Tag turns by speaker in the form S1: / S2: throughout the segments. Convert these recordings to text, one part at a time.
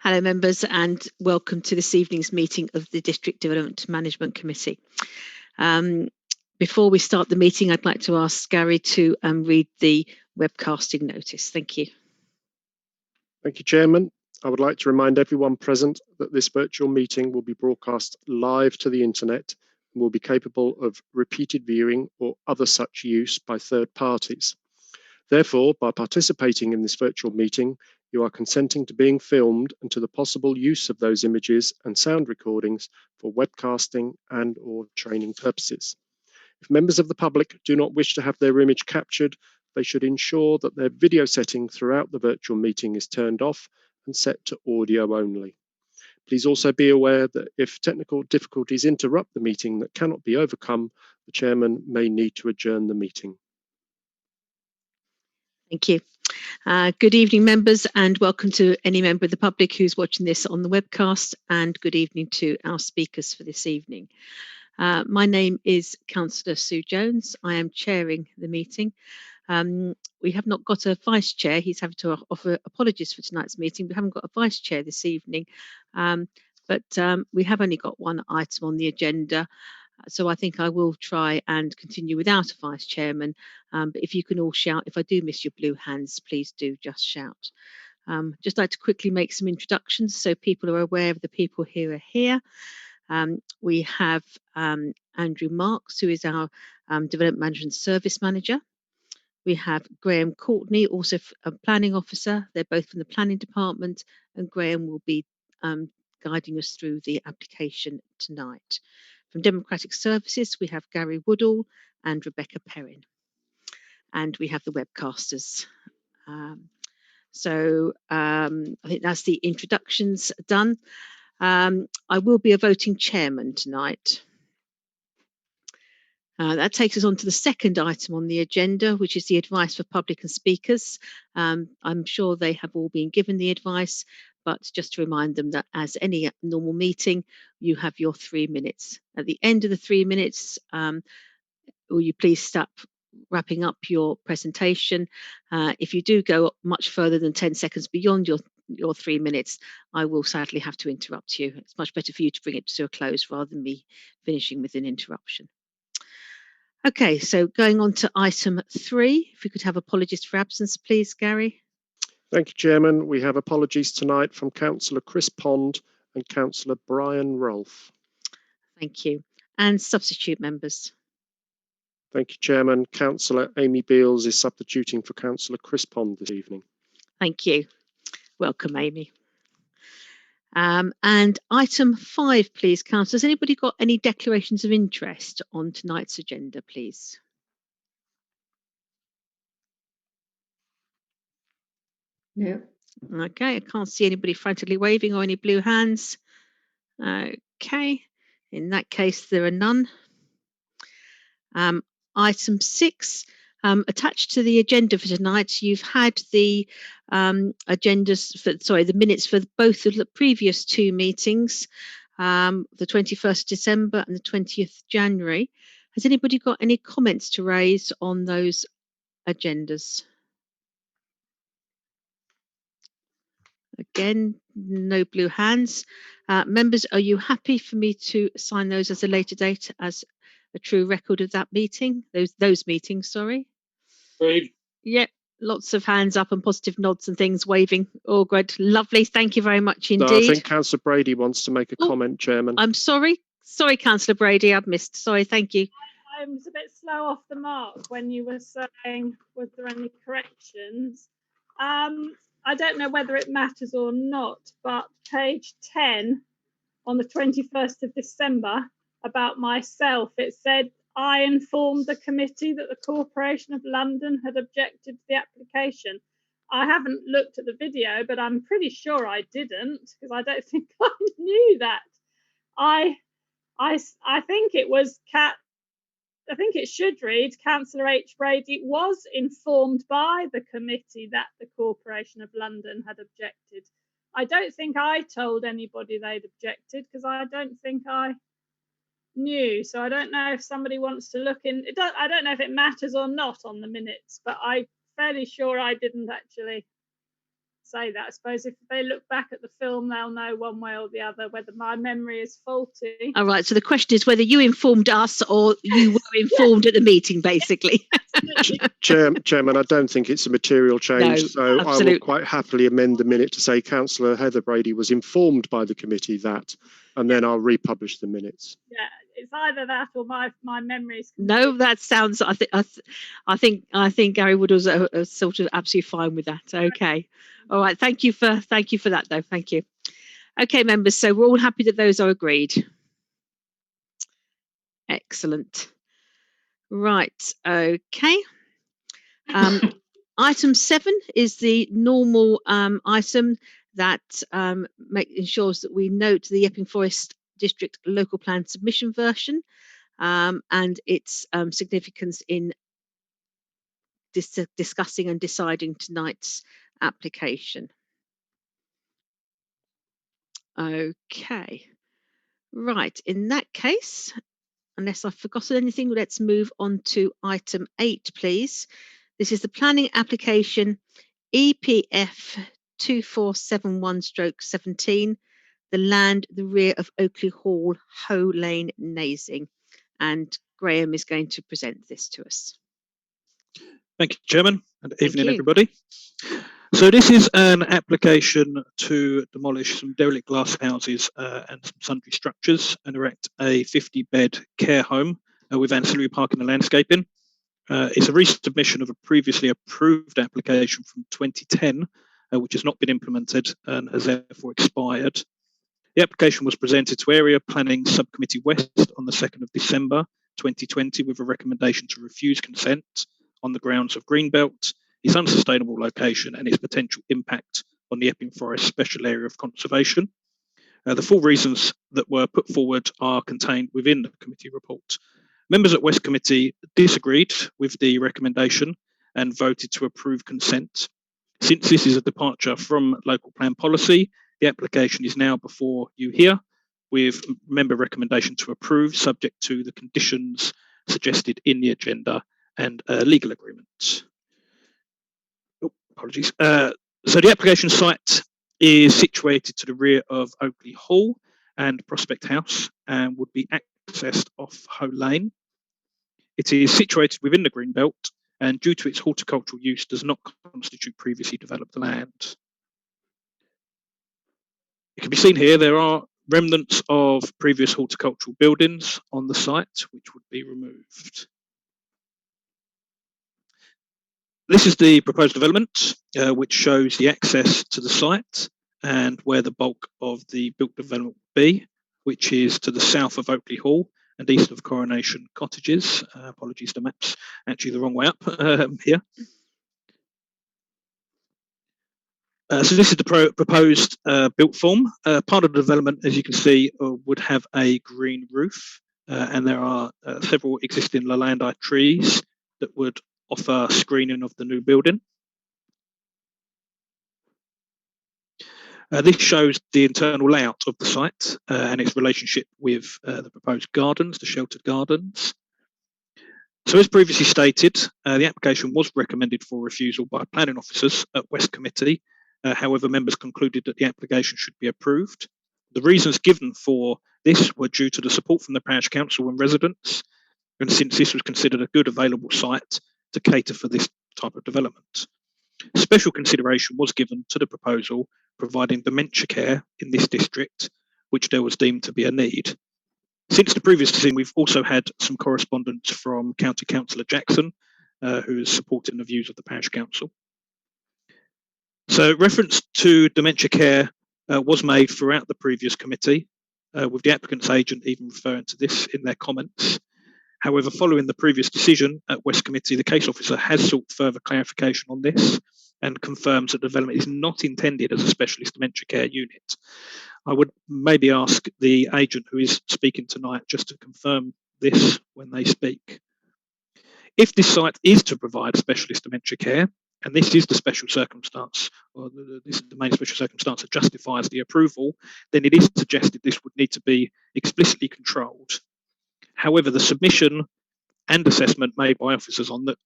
S1: Hello members and welcome to this evening's meeting of the District Development Management Committee. Before we start the meeting, I'd like to ask Gary to read the webcasting notice. Thank you.
S2: Thank you, Chairman. I would like to remind everyone present that this virtual meeting will be broadcast live to the internet and will be capable of repeated viewing or other such use by third parties. Therefore, by participating in this virtual meeting, you are consenting to being filmed and to the possible use of those images and sound recordings for webcasting and/or training purposes. If members of the public do not wish to have their image captured, they should ensure that their video setting throughout the virtual meeting is turned off and set to audio only. Please also be aware that if technical difficulties interrupt the meeting that cannot be overcome, the chairman may need to adjourn the meeting.
S1: Thank you. Good evening, members, and welcome to any member of the public who's watching this on the webcast, and good evening to our speakers for this evening. My name is Councillor Sue Jones. I am chairing the meeting. We have not got a vice chair. He's having to offer apologies for tonight's meeting. We haven't got a vice chair this evening, but we have only got one item on the agenda. So I think I will try and continue without a vice chairman. But if you can all shout, if I do miss your blue hands, please do just shout. Just like to quickly make some introductions so people are aware of the people who are here. We have Andrew Marks, who is our Development Management Service Manager. We have Graham Courtney, also a Planning Officer. They're both from the Planning Department, and Graham will be guiding us through the application tonight. From Democratic Services, we have Gary Woodall and Rebecca Perrin. And we have the webcasters. I think that's the introductions done. I will be a voting chairman tonight. That takes us on to the second item on the agenda, which is the advice for public and speakers. I'm sure they have all been given the advice, but just to remind them that as any normal meeting, you have your 3 minutes. At the end of the 3 minutes, will you please stop wrapping up your presentation? If you do go much further than 10 seconds beyond your 3 minutes, I will sadly have to interrupt you. It's much better for you to bring it to a close rather than me finishing with an interruption. Okay, so going on to item 3, if we could have apologies for absence, please, Gary.
S2: Thank you, Chairman. We have apologies tonight from Councillor Chris Pond and Councillor Brian Rolfe.
S1: Thank you. And substitute members.
S2: Thank you, Chairman. Councillor Amy Beales is substituting for Councillor Chris Pond this evening.
S1: Thank you. Welcome, Amy. And item 5, please, Councillor. Has anybody got any declarations of interest on tonight's agenda, please?
S3: No.
S1: Okay, I can't see anybody frantically waving or any blue hands. Okay, in that case, there are none. Item 6, attached to the agenda for tonight, you've had the the minutes for both of the previous 2 meetings, the 21st December and the 20th January. Has anybody got any comments to raise on those agendas? Again, no blue hands. Members, are you happy for me to assign those as a later date as a true record of that meeting? Those meetings, sorry.
S4: Agreed.
S1: Yep, lots of hands up and positive nods and things waving. All good, lovely. Thank you very much indeed.
S2: No, I think Councillor Brady wants to make a comment, Chairman.
S1: I'm sorry. Sorry, Councillor Brady, I've missed. Sorry, thank you.
S3: I was a bit slow off the mark when you were saying, was there any corrections? I don't know whether it matters or not, but page 10 on the 21st of December about myself, it said, I informed the committee that the Corporation of London had objected to the application. I haven't looked at the video, but I'm pretty sure I didn't, because I don't think I knew that. I think it was I think it should read, Councillor H. Brady was informed by the committee that the Corporation of London had objected. I don't think I told anybody they'd objected, because I don't think I knew. So I don't know if somebody wants to look in. I don't know if it matters or not on the minutes, but I'm fairly sure I didn't actually say that. I suppose if they look back at the film, they'll know one way or the other whether my memory is faulty.
S1: All right. So the question is whether you informed us or you were informed at the meeting, basically.
S2: Chairman, I don't think it's a material change,
S1: No,
S2: so I will
S1: absolutely.
S2: quite happily amend the minute to say Councillor Heather Brady was informed by the committee that, and then I'll republish the minutes.
S3: Yeah, it's either that or my memory is.
S1: No, that sounds. I think Gary Wood was sort of absolutely fine with that. Okay. All right. Thank you for that, though. Thank you. Okay, members. So we're all happy that those are agreed. Excellent. Right. Okay. Item 7 is the normal item that ensures that we note the Epping Forest District Local Plan Submission version and its significance in discussing and deciding tonight's application. Okay. Right. In that case, unless I've forgotten anything, let's move on to item 8, please. This is the planning application EPF 2471/17, the land the rear of Oakley Hall, Hoe Lane, Nasing. And Graham is going to present this to us.
S4: Thank you, Chairman, and evening,
S1: you.
S4: everybody. So this is an application to demolish some derelict glass houses and some sundry structures and erect a 50-bed care home with ancillary parking and landscaping. It's a resubmission of a previously approved application from 2010, which has not been implemented and has therefore expired. The application was presented to Area Planning Subcommittee West on the 2nd of December 2020 with a recommendation to refuse consent on the grounds of Greenbelt, its unsustainable location and its potential impact on the Epping Forest Special Area of Conservation. The full reasons that were put forward are contained within the committee report. Members at West Committee disagreed with the recommendation and voted to approve consent. Since this is a departure from local plan policy, the application is now before you here with member recommendation to approve subject to the conditions suggested in the agenda and legal agreement. Oh, apologies. So the application site is situated to the rear of Oakley Hall and Prospect House and would be accessed off Hoe Lane. It is situated within the Greenbelt and due to its horticultural use does not constitute previously developed land. It can be seen here there are remnants of previous horticultural buildings on the site which would be removed. This is the proposed development which shows the access to the site and where the bulk of the built development will be, which is to the south of Oakley Hall and east of Coronation Cottages. Apologies to maps, actually the wrong way up here. So this is the proposed built form. Part of the development, as you can see, would have a green roof and there are several existing Lowlandi trees that would offer screening of the new building. This shows the internal layout of the site and its relationship with the proposed gardens, the sheltered gardens. So as previously stated, the application was recommended for refusal by planning officers at West Committee. However, members concluded that the application should be approved. The reasons given for this were due to the support from the Parish Council and residents, and since this was considered a good available site to cater for this type of development. Special consideration was given to the proposal providing dementia care in this district, which there was deemed to be a need. Since the previous decision, we've also had some correspondence from County Councillor Jackson, who is supporting the views of the Parish Council. So reference to dementia care was made throughout the previous committee, with the applicant's agent even referring to this in their comments. However, following the previous decision at West Committee, the case officer has sought further clarification on this and confirms that development is not intended as a specialist dementia care unit. I would maybe ask the agent who is speaking tonight just to confirm this when they speak. If this site is to provide specialist dementia care, and this is the special circumstance, or this is the main special circumstance that justifies the approval, then it is suggested this would need to be explicitly controlled. However, the submission and assessment made by officers on that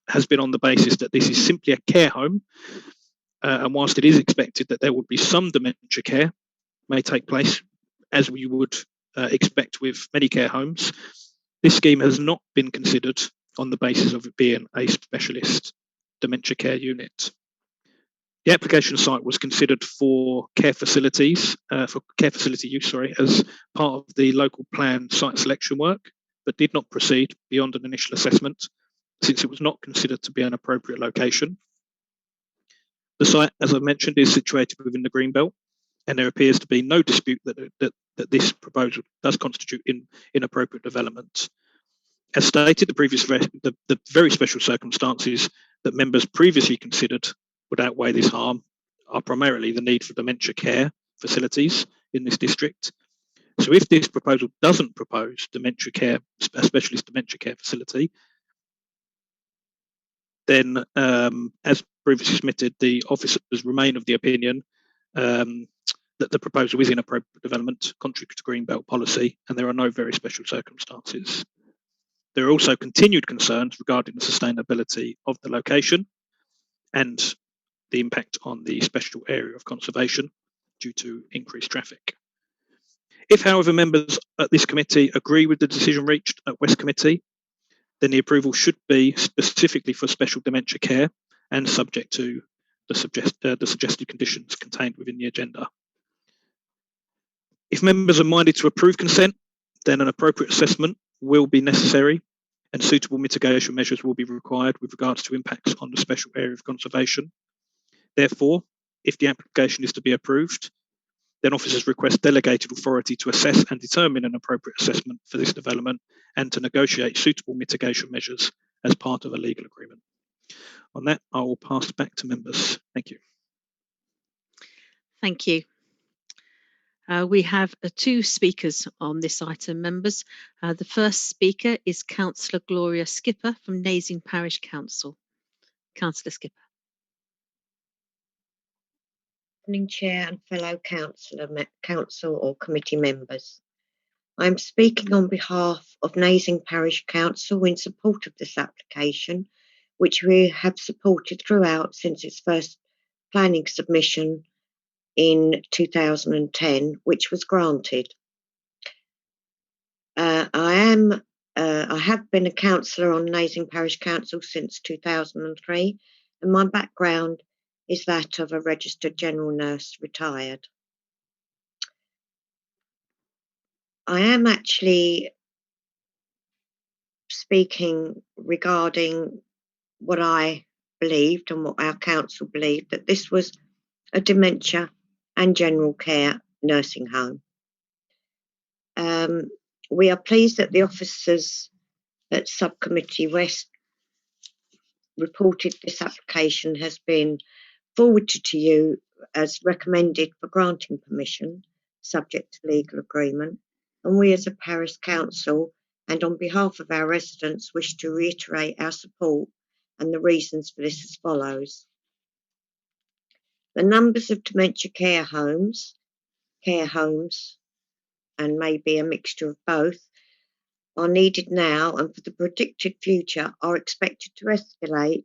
S4: has been on the basis that this is simply a care home and whilst it is expected that there would be some dementia care may take place, as we would expect with many care homes, this scheme has not been considered on the basis of it being a specialist dementia care unit. The application site was considered for care facilities, for care facility use, as part of the local plan site selection work, but did not proceed beyond an initial assessment, since it was not considered to be an appropriate location. The site, as I mentioned, is situated within the Greenbelt, and there appears to be no dispute that this proposal does constitute inappropriate development. As stated, the very special circumstances that members previously considered would outweigh this harm are primarily the need for dementia care facilities in this district. So if this proposal doesn't propose a specialist dementia care facility, then as previously submitted, the officers remain of the opinion that the proposal is inappropriate development, contrary to Greenbelt policy, and there are no very special circumstances. There are also continued concerns regarding the sustainability of the location and the impact on the special area of conservation due to increased traffic. If, however, members at this committee agree with the decision reached at West Committee, then the approval should be specifically for special dementia care and subject to the suggested conditions contained within the agenda. If members are minded to approve consent, then an appropriate assessment will be necessary and suitable mitigation measures will be required with regards to impacts on the special area of conservation. Therefore, if the application is to be approved, then officers request delegated authority to assess and determine an appropriate assessment for this development and to negotiate suitable mitigation measures as part of a legal agreement. On that, I will pass back to members. Thank you.
S1: Thank you. We have two speakers on this item, members. The first speaker is Councillor Gloria Skipper from Nasing Parish Council. Councillor Skipper.
S5: Morning, Chair and fellow council or committee members. I'm speaking on behalf of Nasing Parish Council in support of this application, which we have supported throughout since its first planning submission in 2010, which was granted. I have been a councillor on Nasing Parish Council since 2003, and my background is that of a registered general nurse retired. I am actually speaking regarding what I believed and what our council believed, that this was a dementia and general care nursing home. We are pleased that the officers at Subcommittee West reported this application has been forwarded to you as recommended for granting permission, subject to legal agreement. And we as a parish council and on behalf of our residents wish to reiterate our support and the reasons for this as follows. The numbers of dementia care homes, and maybe a mixture of both, are needed now and for the predicted future are expected to escalate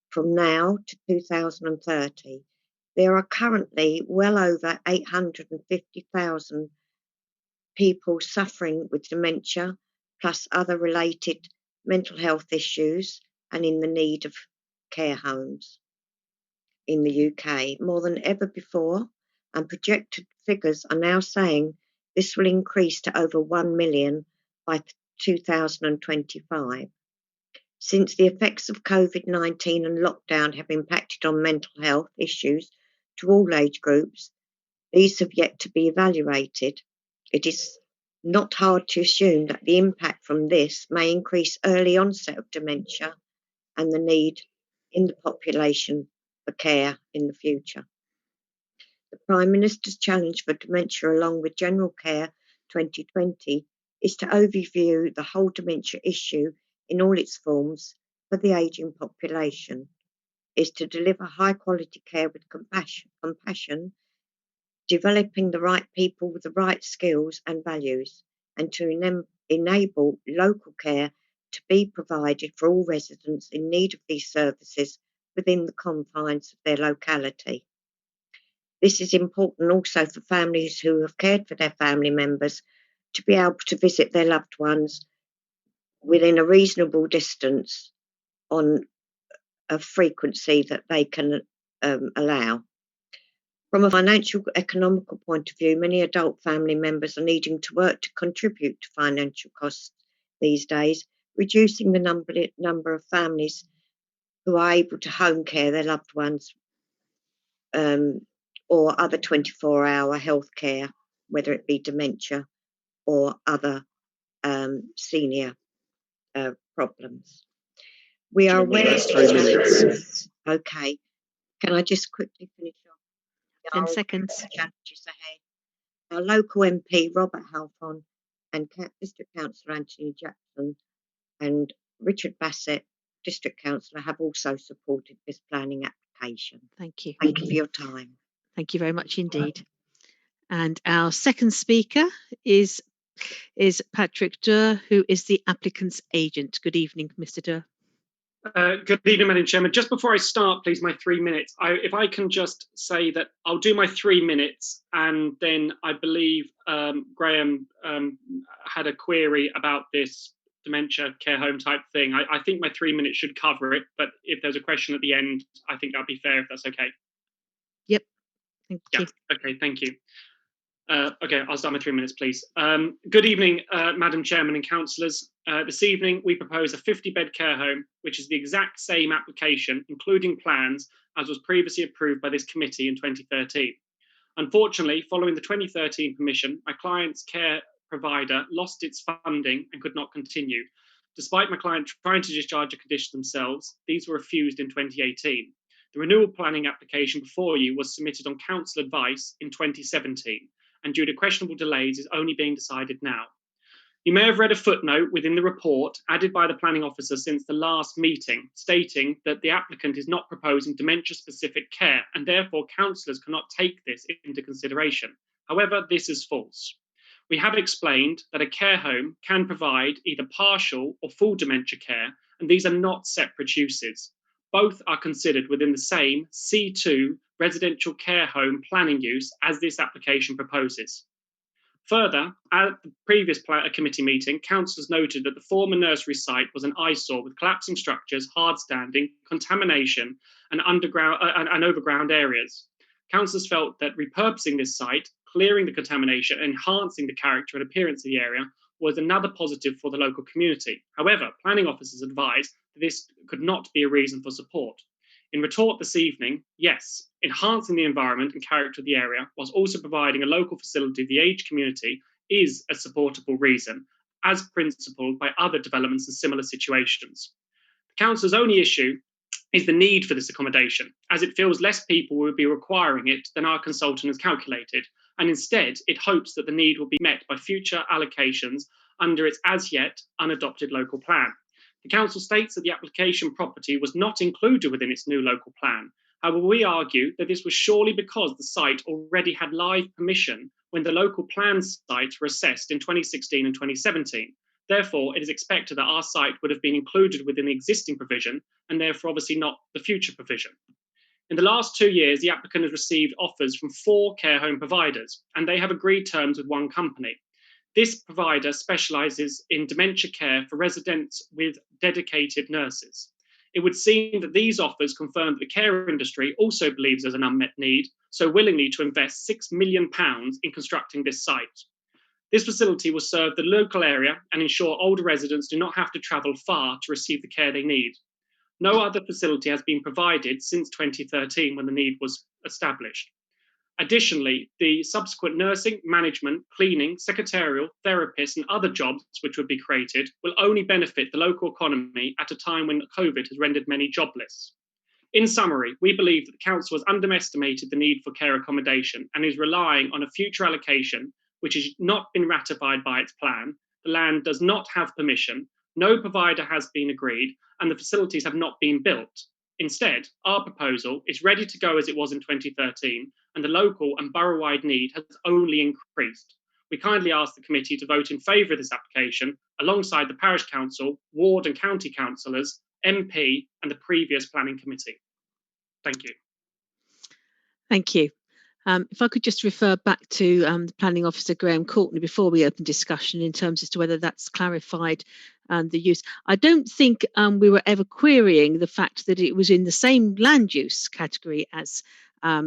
S5: from now to 2030. There are currently well over 850,000 people suffering with dementia, plus other related mental health issues and in the need of care homes in the UK, more than ever before, and projected figures are now saying this will increase to over 1 million by 2025. Since the effects of COVID-19 and lockdown have impacted on mental health issues to all age groups, these have yet to be evaluated. It is not hard to assume that the impact from this may increase early onset of dementia and the need in the population for care in the future. The Prime Minister's challenge for dementia, along with General Care 2020, is to overview the whole dementia issue in all its forms for the ageing population, is to deliver high quality care with compassion, developing the right people with the right skills and values, and to enable local care to be provided for all residents in need of these services within the confines of their locality. This is important also for families who have cared for their family members to be able to visit their loved ones within a reasonable distance on a frequency that they can allow. From a financial economical point of view, many adult family members are needing to work to contribute to financial costs these days, reducing the number of families who are able to home care their loved ones or other 24-hour health care, whether it be dementia or other senior problems. We are aware.
S2: That's 3 minutes.
S5: Okay. Can I just quickly finish off?
S1: 10 seconds.
S5: Challenges ahead. Our local MP, Robert Halfon, and District Councillor Anthony Jackson and Richard Bassett, District Councillor, have also supported this planning application.
S1: Thank you.
S5: Thank you for your time.
S1: Thank you very much indeed. And our second speaker is Patrick Durr, who is the applicant's agent. Good evening, Mr. Durr.
S6: Good evening, Madam Chairman. Just before I start, please, my 3 minutes. If I can just say that I'll do my 3 minutes, and then I believe Graham had a query about this dementia care home type thing. I think my 3 minutes should cover it, but if there's a question at the end, I think that'd be fair if that's okay.
S1: Yep. Thank you.
S6: Okay, thank you. Okay, I'll start my 3 minutes, please. Good evening, Madam Chairman and councillors. This evening, we propose a 50-bed care home, which is the exact same application, including plans, as was previously approved by this committee in 2013. Unfortunately, following the 2013 permission, my client's care provider lost its funding and could not continue. Despite my client trying to discharge a condition themselves, these were refused in 2018. The renewal planning application before you was submitted on council advice in 2017. And due to questionable delays is only being decided now. You may have read a footnote within the report added by the planning officer since the last meeting, stating that the applicant is not proposing dementia-specific care, and therefore councillors cannot take this into consideration. However, this is false. We have explained that a care home can provide either partial or full dementia care, and these are not separate uses. Both are considered within the same C2 residential care home planning use as this application proposes. Further, at the previous committee meeting, councillors noted that the former nursery site was an eyesore with collapsing structures, hard standing, contamination, and overground areas. Councillors felt that repurposing this site, clearing the contamination, and enhancing the character and appearance of the area was another positive for the local community. However, planning officers advised that this could not be a reason for support. In retort this evening, yes, enhancing the environment and character of the area whilst also providing a local facility to the aged community is a supportable reason, as principled by other developments in similar situations. The council's only issue is the need for this accommodation, as it feels less people will be requiring it than our consultant has calculated, and instead it hopes that the need will be met by future allocations under its as yet unadopted local plan. The council states that the application property was not included within its new local plan. However, we argue that this was surely because the site already had live permission when the local plan sites were assessed in 2016 and 2017. Therefore, it is expected that our site would have been included within the existing provision and therefore obviously not the future provision. In the last 2 years, the applicant has received offers from 4 care home providers, and they have agreed terms with one company. This provider specialises in dementia care for residents with dedicated nurses. It would seem that these offers confirm that the care industry also believes there's an unmet need, so willingly to invest £6 million in constructing this site. This facility will serve the local area and ensure older residents do not have to travel far to receive the care they need. No other facility has been provided since 2013 when the need was established. Additionally, the subsequent nursing, management, cleaning, secretarial, therapists and other jobs which would be created will only benefit the local economy at a time when COVID has rendered many jobless. In summary, we believe that the council has underestimated the need for care accommodation and is relying on a future allocation which has not been ratified by its plan. The land does not have permission, no provider has been agreed, and the facilities have not been built. Instead, our proposal is ready to go as it was in 2013, and the local and borough-wide need has only increased. We kindly ask the committee to vote in favour of this application, alongside the parish council, ward and county councillors, MP and the previous planning committee. Thank you.
S1: Thank you. If I could just refer back to the Planning Officer Graham Courtney before we open discussion in terms as to whether that's clarified the use. I don't think we were ever querying the fact that it was in the same land use category as a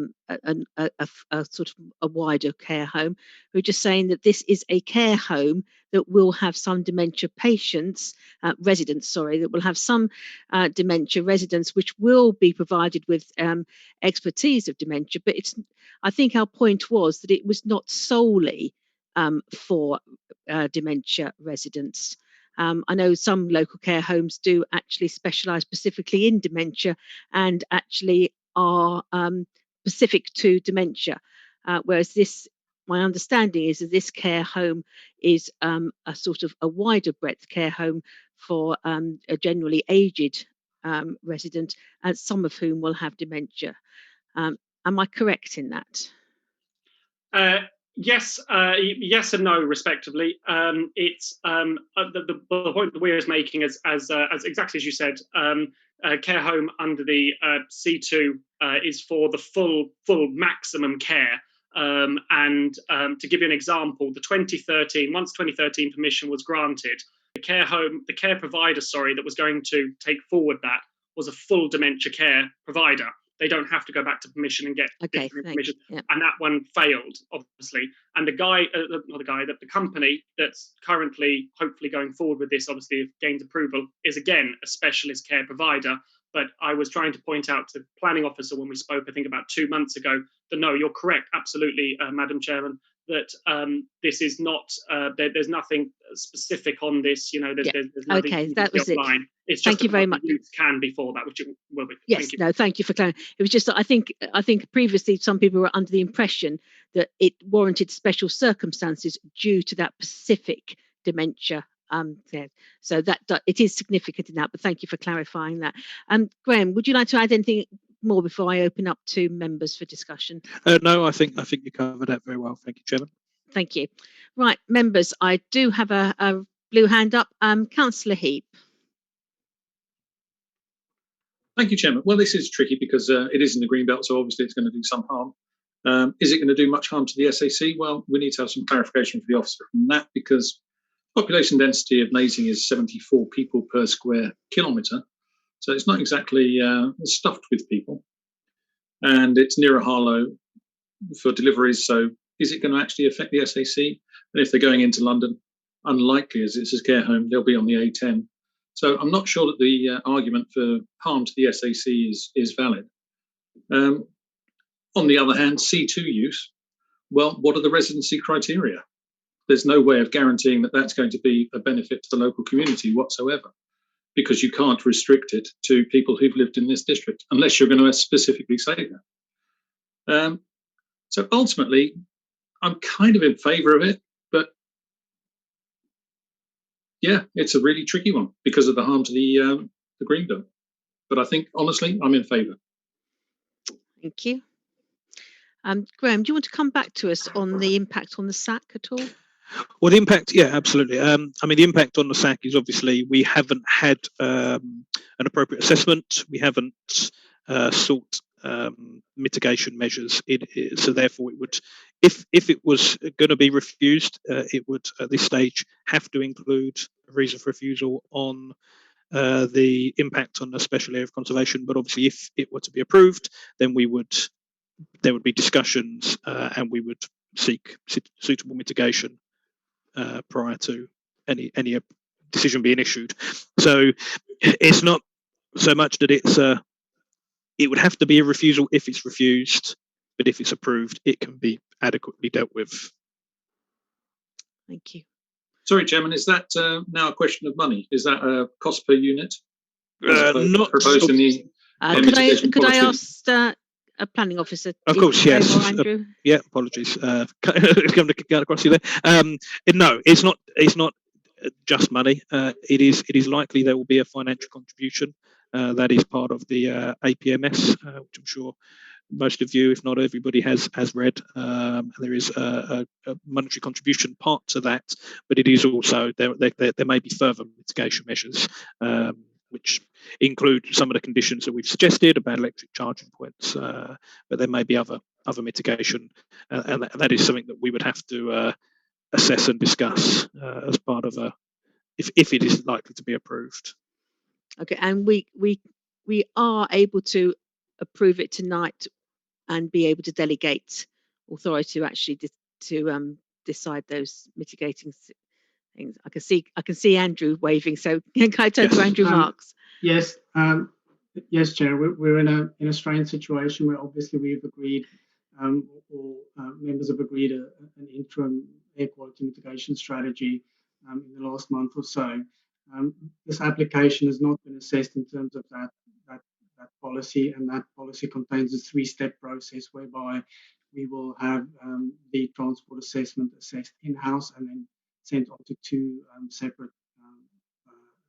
S1: sort of a wider care home. We're just saying that this is a care home that will have some dementia residents, that will have some dementia residents, which will be provided with expertise of dementia. But I think our point was that it was not solely for dementia residents. I know some local care homes do actually specialise specifically in dementia and actually are specific to dementia, whereas my understanding is that this care home is a sort of a wider breadth care home for a generally aged resident, and some of whom will have dementia. Am I correct in that?
S6: Yes, yes and no, respectively. It's the point that we're making as exactly as you said. Care home under the C2 is for the full maximum care. And to give you an example, once 2013 permission was granted, the care provider, that was going to take forward that was a full dementia care provider. They don't have to go back to permission and get different permission.
S1: Yeah.
S6: And that one failed, obviously. And the company that's currently hopefully going forward with this, obviously, if gains approval, is again a specialist care provider. But I was trying to point out to the planning officer when we spoke, I think about 2 months ago, that no, you're correct, absolutely, Madam Chairman, that this is not, there's nothing specific on this, there's nothing
S1: that was
S6: offline. It's just
S1: Thank you very much.
S6: Use can before that, which it will be.
S1: Yes,
S6: thank you.
S1: no, thank you for clarifying. It was just that I think previously some people were under the impression that it warranted special circumstances due to that specific dementia. So that it is significant in that, but thank you for clarifying that. Graham, would you like to add anything more before I open up to members for discussion?
S4: No, I think you covered that very well. Thank you, Chairman.
S1: Thank you. Right, members, I do have a blue hand up. Councillor Heap.
S7: Thank you, Chairman. Well, this is tricky because it is in the Greenbelt, so obviously it's going to do some harm. Is it going to do much harm to the SAC? Well, we need to have some clarification for the officer from that, because population density of Nasing is 74 people per square kilometre. So it's not exactly stuffed with people. And it's near a Harlow for deliveries. So is it going to actually affect the SAC? And if they're going into London, unlikely as it's a care home, they'll be on the A10. So I'm not sure that the argument for harm to the SAC is valid. On the other hand, C2 use, well, what are the residency criteria? There's no way of guaranteeing that that's going to be a benefit to the local community whatsoever, because you can't restrict it to people who've lived in this district, unless you're going to specifically say that. So ultimately, I'm kind of in favour of it, but yeah, it's a really tricky one because of the harm to the Greenbelt. But I think, honestly, I'm in favour.
S1: Thank you. Graham, do you want to come back to us on the impact on the SAC at all?
S4: Well, the impact, yeah, absolutely. I mean, the impact on the SAC is obviously we haven't had an appropriate assessment. We haven't sought mitigation measures. So therefore, it would, if it was going to be refused, it would at this stage have to include a reason for refusal on the impact on the special area of conservation. But obviously, if it were to be approved, then there would be discussions and we would seek suitable mitigation prior to any decision being issued. So it's not so much that it would have to be a refusal if it's refused, but if it's approved, it can be adequately dealt with.
S1: Thank you.
S7: Sorry, Chairman, is that now a question of money? Is that a cost per unit?
S4: Not
S7: proposed in the
S1: could I ask a planning officer?
S4: Of course, yes.
S1: Andrew?
S4: Yeah, apologies. Come to get across you there. No, it's not just money. It is likely there will be a financial contribution that is part of the APMS, which I'm sure most of you, if not everybody, has read. There is a monetary contribution part to that, but it is also there may be further mitigation measures which include some of the conditions that we've suggested about electric charging points, but there may be other mitigation, and that is something that we would have to assess and discuss as part of if it is likely to be approved.
S1: Okay, and we are able to approve it tonight and be able to delegate authority to actually decide those mitigating things. I can see Andrew waving, so can I turn to Andrew Marks?
S8: Yes, yes, Chair. We're in a strange situation where obviously we've agreed, or members have agreed an interim air quality mitigation strategy in the last month or so. This application has not been assessed in terms of that policy, and that policy contains a 3-step process whereby we will have the transport assessment assessed in-house and then sent on to 2 separate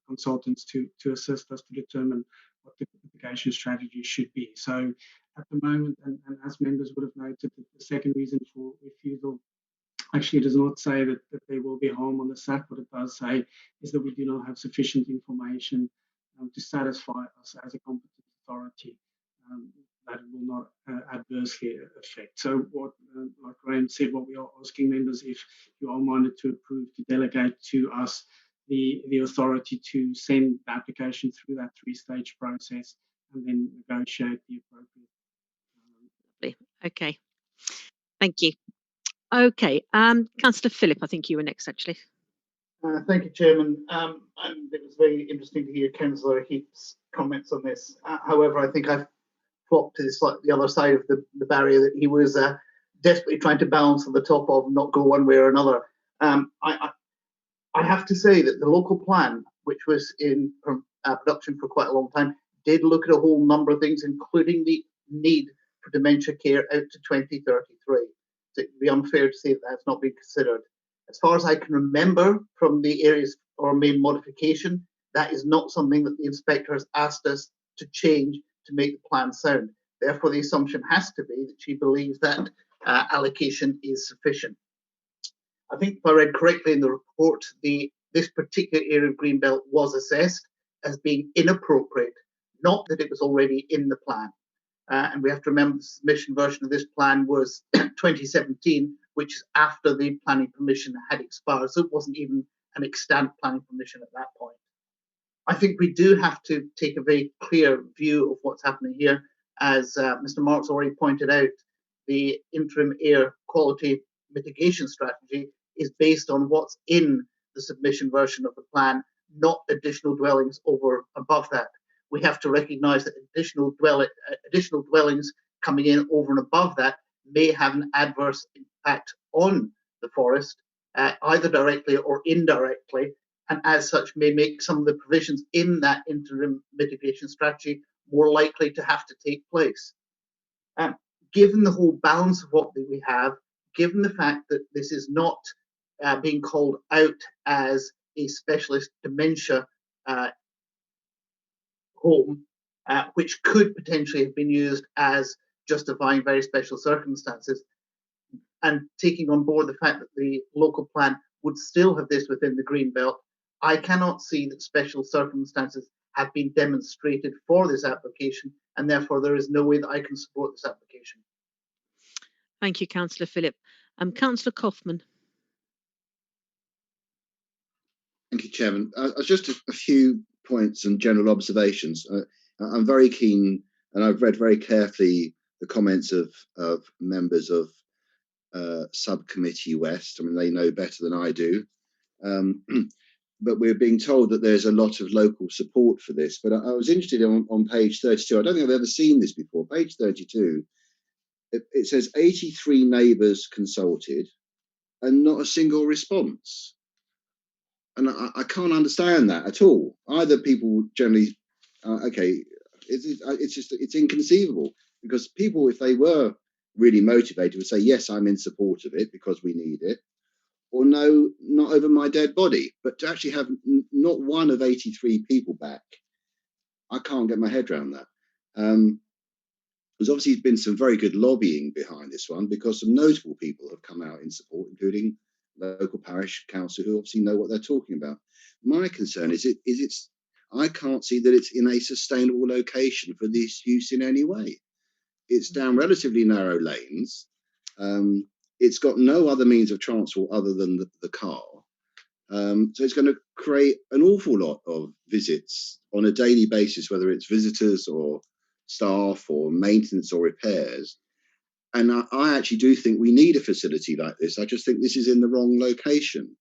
S8: consultants to assist us to determine what the mitigation strategy should be. So at the moment, and as members would have noted, the second reason for refusal actually does not say that there will be harm on the SAP. What it does say is that we do not have sufficient information to satisfy us as a competent authority that it will not adversely affect. So what, like Graham said, what we are asking members, if you are minded to approve, to delegate to us the authority to send the application through that 3-stage process and then negotiate the appropriate.
S1: Okay, thank you. Okay, Councillor Phillip, I think you were next, actually.
S9: Thank you, Chairman. And it was very interesting to hear Councillor Heap's comments on this. However, I think I've flopped to the other side of the barrier that he was desperately trying to balance on the top of, not go one way or another. I have to say that the local plan, which was in production for quite a long time, did look at a whole number of things, including the need for dementia care out to 2033. So it would be unfair to say that that's not been considered. As far as I can remember from the areas or main modification, that is not something that the inspector has asked us to change to make the plan sound. Therefore, the assumption has to be that she believes that allocation is sufficient. I think if I read correctly in the report, this particular area of Greenbelt was assessed as being inappropriate, not that it was already in the plan. And we have to remember the submission version of this plan was 2017, which is after the planning permission had expired. So it wasn't even an extant planning permission at that point. I think we do have to take a very clear view of what's happening here. As Mr. Marks already pointed out, the interim air quality mitigation strategy is based on what's in the submission version of the plan, not additional dwellings over above that. We have to recognise that additional dwellings coming in over and above that may have an adverse impact on the forest, either directly or indirectly, and as such may make some of the provisions in that interim mitigation strategy more likely to have to take place. Given the whole balance of what we have, given the fact that this is not being called out as a specialist dementia home, which could potentially have been used as justifying very special circumstances, and taking on board the fact that the local plan would still have this within the green belt, I cannot see that special circumstances have been demonstrated for this application, and therefore there is no way that I can support this application.
S1: Thank you, Councillor Phillip. Councillor Kaufmann.
S10: Thank you, Chairman. Just a few points and general observations. I'm very keen, and I've read very carefully the comments of members of Subcommittee West. I mean, they know better than I do. But we're being told that there's a lot of local support for this. But I was interested on page 32. I don't think I've ever seen this before. Page 32, it says 83 neighbours consulted and not a single response. And I can't understand that at all. Either people generally, it's inconceivable, because people, if they were really motivated, would say, yes, I'm in support of it because we need it, or no, not over my dead body. But to actually have not one of 83 people back, I can't get my head around that. There's obviously been some very good lobbying behind this one, because some notable people have come out in support, including local parish council, who obviously know what they're talking about. My concern is it's I can't see that it's in a sustainable location for this use in any way. It's down relatively narrow lanes. It's got no other means of transport other than the car. So it's going to create an awful lot of visits on a daily basis, whether it's visitors or staff or maintenance or repairs. And I actually do think we need a facility like this. I just think this is in the wrong location.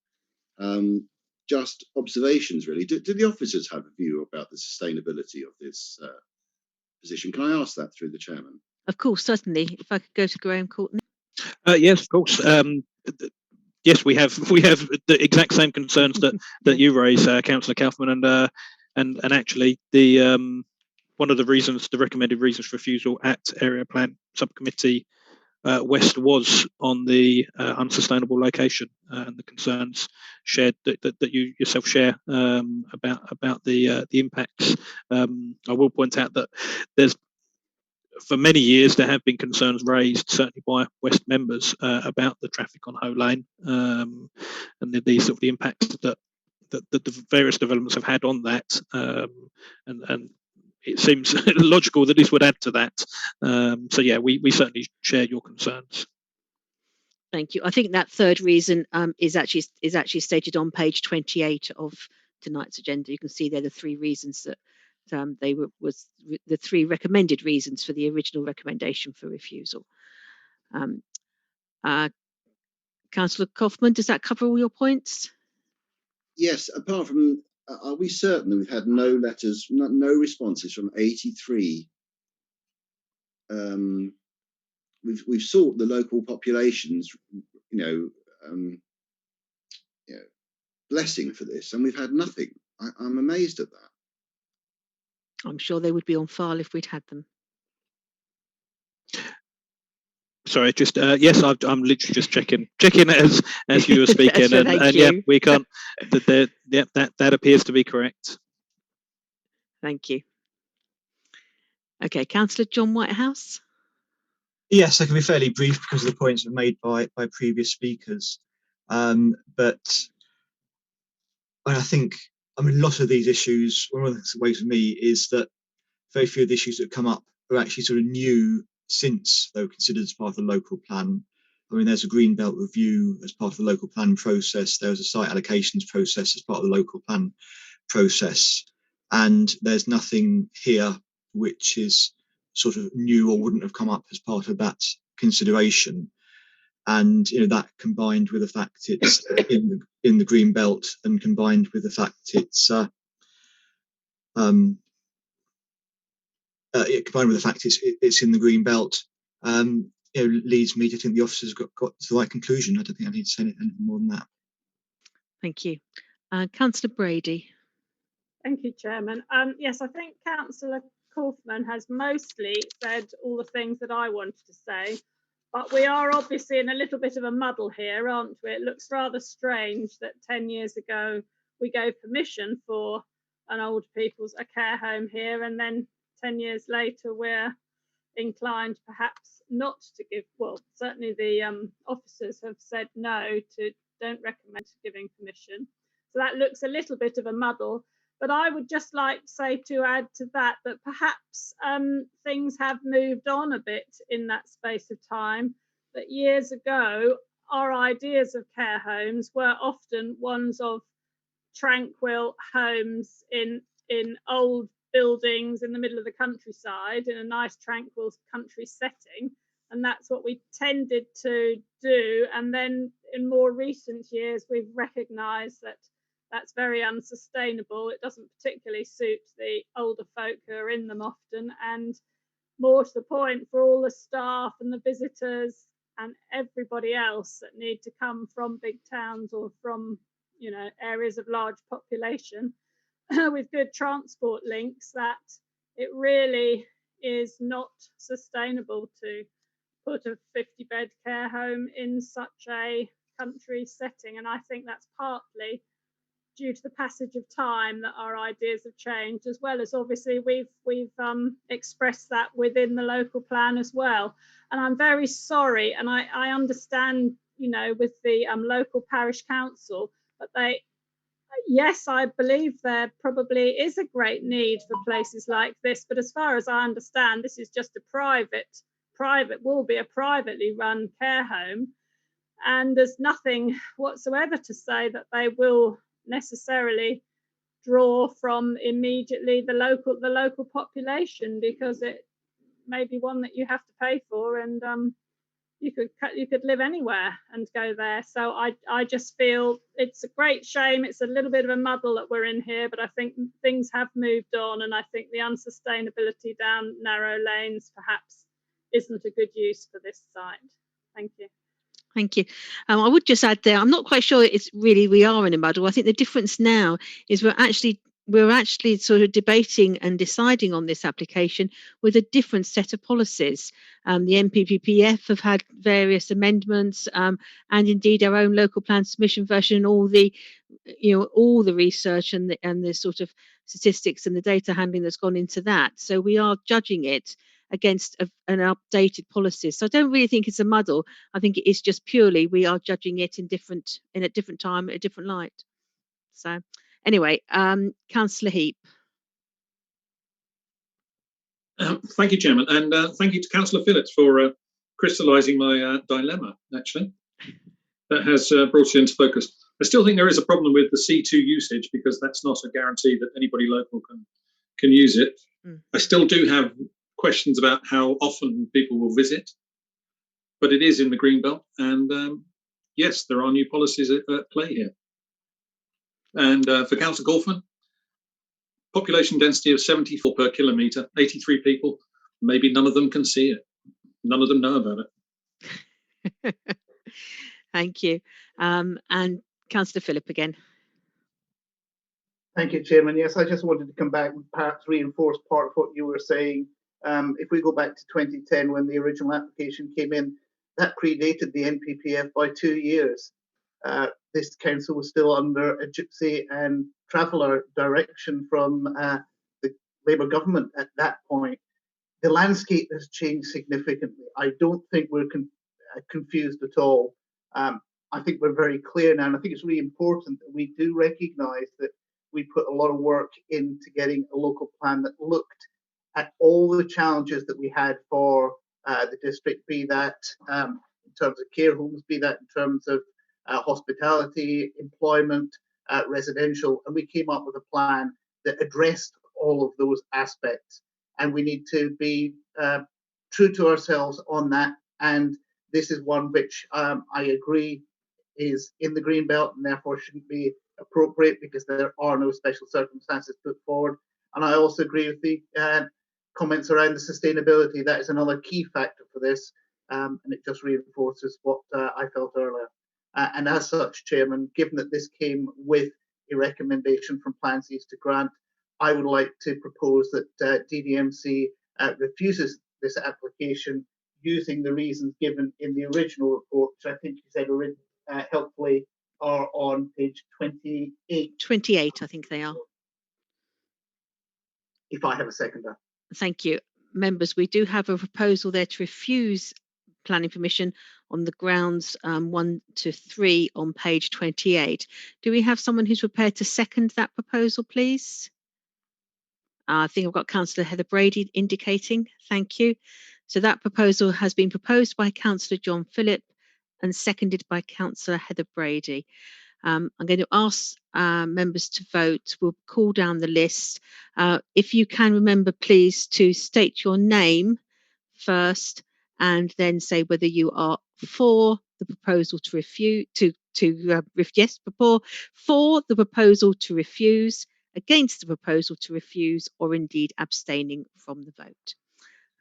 S10: Just observations, really. Do the officers have a view about the sustainability of this position? Can I ask that through the chairman?
S1: Of course, certainly. If I could go to Graham Courtney.
S4: Yes, of course. Yes, we have the exact same concerns that you raise, Councillor Kaufman, and actually the one of the recommended reasons for refusal at Area Plan Subcommittee West was on the unsustainable location and the concerns shared that you yourself share about the impacts. I will point out that for many years there have been concerns raised, certainly by West members, about the traffic on Hoe Lane and the sort of the impacts that the various developments have had on that, and it seems logical that this would add to that. So yeah, we certainly share your concerns.
S1: Thank you. I think that third reason is actually stated on page 28 of tonight's agenda. You can see there the three reasons that was the three recommended reasons for the original recommendation for refusal. Councillor Kaufman, does that cover all your points?
S10: Yes. Apart from, are we certain that we've had no letters, no responses from 83? We've sought the local population's, blessing for this, and we've had nothing. I'm amazed at that.
S1: I'm sure they would be on file if we'd had them.
S4: Sorry, just yes, I'm literally just checking as you were speaking, and yeah, we can't. That appears to be correct.
S1: Thank you. Okay, Councillor John Whitehouse.
S11: Yes, I can be fairly brief because of the points that were made by previous speakers. But I think, a lot of these issues, one of the ways for me is that very few of the issues that come up are actually sort of new since they were considered as part of the local plan. There's a green belt review as part of the local plan process. There was a site allocations process as part of the local plan process. And there's nothing here which is sort of new or wouldn't have come up as part of that consideration. And that combined with the fact it's in the green belt, and combined with the fact it's it's in the green belt, leads me to think the officers got to the right conclusion. I don't think I need to say anything more than that.
S1: Thank you. Councillor Brady.
S3: Thank you, Chairman. Yes, I think Councillor Kaufman has mostly said all the things that I wanted to say, but we are obviously in a little bit of a muddle here, aren't we? It looks rather strange that 10 years ago we gave permission for an old people's care home here, and then 10 years later we're inclined perhaps not to give, well, certainly the officers have said no, don't recommend giving permission. So that looks a little bit of a muddle. But I would just like to say, to add to that, that perhaps things have moved on a bit in that space of time. That years ago, our ideas of care homes were often ones of tranquil homes in old buildings in the middle of the countryside, in a nice tranquil country setting. And that's what we tended to do. And then in more recent years, we've recognised that that's very unsustainable. It doesn't particularly suit the older folk who are in them often, and more to the point, for all the staff and the visitors and everybody else that need to come from big towns or from areas of large population with good transport links, that it really is not sustainable to put a 50-bed care home in such a country setting. And I think that's partly due to the passage of time that our ideas have changed, as well as obviously we've expressed that within the local plan as well. And I'm very sorry, and I understand, with the local parish council, but they yes, I believe there probably is a great need for places like this, but as far as I understand, this is just a will be a privately run care home, and there's nothing whatsoever to say that they will necessarily draw from immediately the local population, because it may be one that you have to pay for, and you could live anywhere and go there. So I just feel it's a great shame. It's a little bit of a muddle that we're in here, but I think things have moved on, and I think the unsustainability down narrow lanes perhaps isn't a good use for this site. Thank you.
S1: Thank you. I would just add there, I'm not quite sure it's really we are in a muddle. I think the difference now is we're actually sort of debating and deciding on this application with a different set of policies. The NPPF have had various amendments, and indeed our own local plan submission version, all the research and the sort of statistics and the data handling that's gone into that. So we are judging it against an updated policy. So I don't really think it's a muddle. I think it is just purely we are judging it in a different time, a different light. So anyway, Councillor Heap.
S7: Thank you, Chairman, and thank you to Councillor Phillips for crystallising my dilemma, actually. That has brought it into focus. I still think there is a problem with the C2 usage, because that's not a guarantee that anybody local can use it. I still do have questions about how often people will visit, but it is in the Greenbelt, and yes, there are new policies at play here. And for Councillor Golfman, population density of 74 per kilometre, 83 people, maybe none of them can see it. None of them know about it.
S1: Thank you. And Councillor Phillip again.
S9: Thank you, Chairman. Yes, I just wanted to come back and perhaps reinforce part of what you were saying. If we go back to 2010, when the original application came in, that predated the NPPF by 2 years. This council was still under a gypsy and traveller direction from the Labour government at that point. The landscape has changed significantly. I don't think we're confused at all. I think we're very clear now, and I think it's really important that we do recognise that we put a lot of work into getting a local plan that looked at all the challenges that we had for the district, be that in terms of care homes, be that in terms of hospitality, employment, residential, and we came up with a plan that addressed all of those aspects. And we need to be true to ourselves on that. And this is one which I agree is in the Greenbelt and therefore shouldn't be appropriate, because there are no special circumstances put forward. And I also agree with the comments around the sustainability. That is another key factor for this, and it just reinforces what I felt earlier. And as such, Chairman, given that this came with a recommendation from Plans East to Grant, I would like to propose that DDMC refuses this application using the reasons given in the original report, which I think you said helpfully are on page 28.
S1: 28, I think they are.
S9: If I have a seconder.
S1: Thank you. Members, we do have a proposal there to refuse planning permission on the grounds 1 to 3 on page 28. Do we have someone who's prepared to second that proposal, please? I think I've got Councillor Heather Brady indicating. Thank you. So that proposal has been proposed by Councillor John Phillip and seconded by Councillor Heather Brady. I'm going to ask members to vote. We'll call down the list. If you can remember, please, to state your name first and then say whether you are for the proposal to refuse, for the proposal to refuse, against the proposal to refuse, or indeed abstaining from the vote.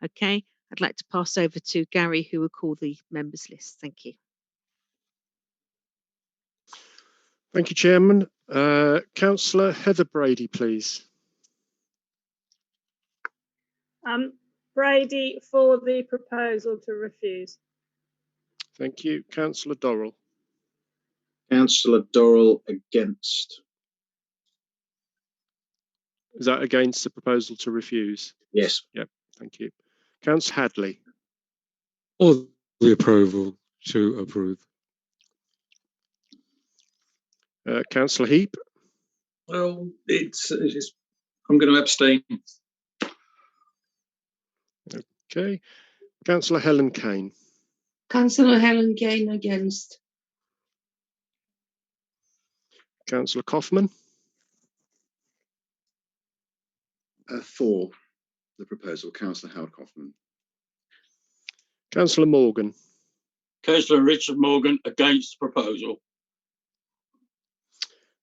S1: Okay, I'd like to pass over to Gary, who will call the members list. Thank you.
S2: Thank you, Chairman. Councillor Heather Brady, please.
S3: Brady for the proposal to refuse.
S2: Thank you. Councillor Dorrell.
S7: Councillor Dorrell against.
S2: Is that against the proposal to refuse?
S7: Yes.
S2: Yep. Thank you. Councillor Hadley.
S12: Or the approval to approve.
S2: Councillor Heap.
S7: Well, I'm going to abstain.
S2: Okay. Councillor Helen Kane.
S13: Councillor Helen Kane against.
S2: Councillor Kaufman.
S10: For the proposal, Councillor Howard Kaufman.
S2: Councillor Morgan.
S14: Councillor Richard Morgan against the proposal.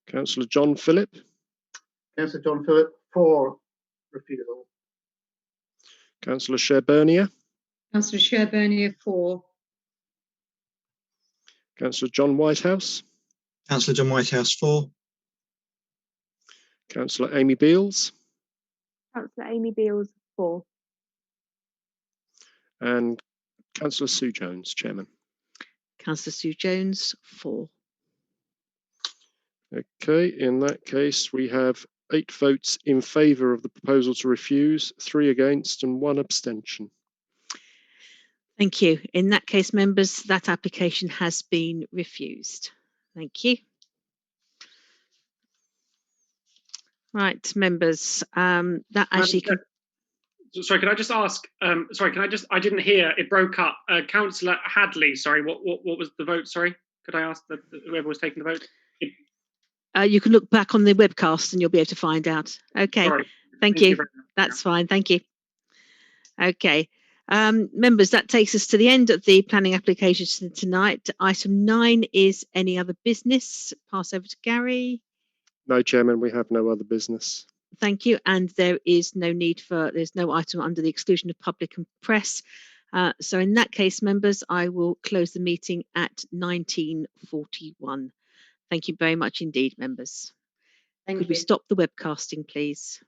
S2: Councillor John Phillip.
S9: Councillor John Phillip for refusal.
S2: Councillor Sherburnier.
S15: Councillor Sherburnier for.
S2: Councillor John Whitehouse.
S11: Councillor John Whitehouse for.
S2: Councillor Amy Beales.
S16: Councillor Amy Beales for.
S2: And Councillor Sue Jones, Chairman.
S1: Councillor Sue Jones for.
S2: Okay, in that case, we have 8 votes in favour of the proposal to refuse, 3 against and 1 abstention.
S1: Thank you. In that case, members, that application has been refused. Thank you. Right, members, that actually...
S6: Sorry, can I just ask, I didn't hear, it broke up. Councillor Hadley, sorry, what was the vote, sorry? Could I ask whoever was taking the vote?
S1: You can look back on the webcast and you'll be able to find out. Okay,
S6: Sorry.
S1: thank you.
S6: Very much.
S1: That's fine, thank you. Okay, members, that takes us to the end of the planning applications tonight. Item 9 is any other business. Pass over to Gary.
S2: No, Chairman, we have no other business.
S1: Thank you. And there is no need for, there's no item under the exclusion of public and press. So in that case, members, I will close the meeting at 19:41. Thank you very much indeed, members. Could we stop the webcasting, please?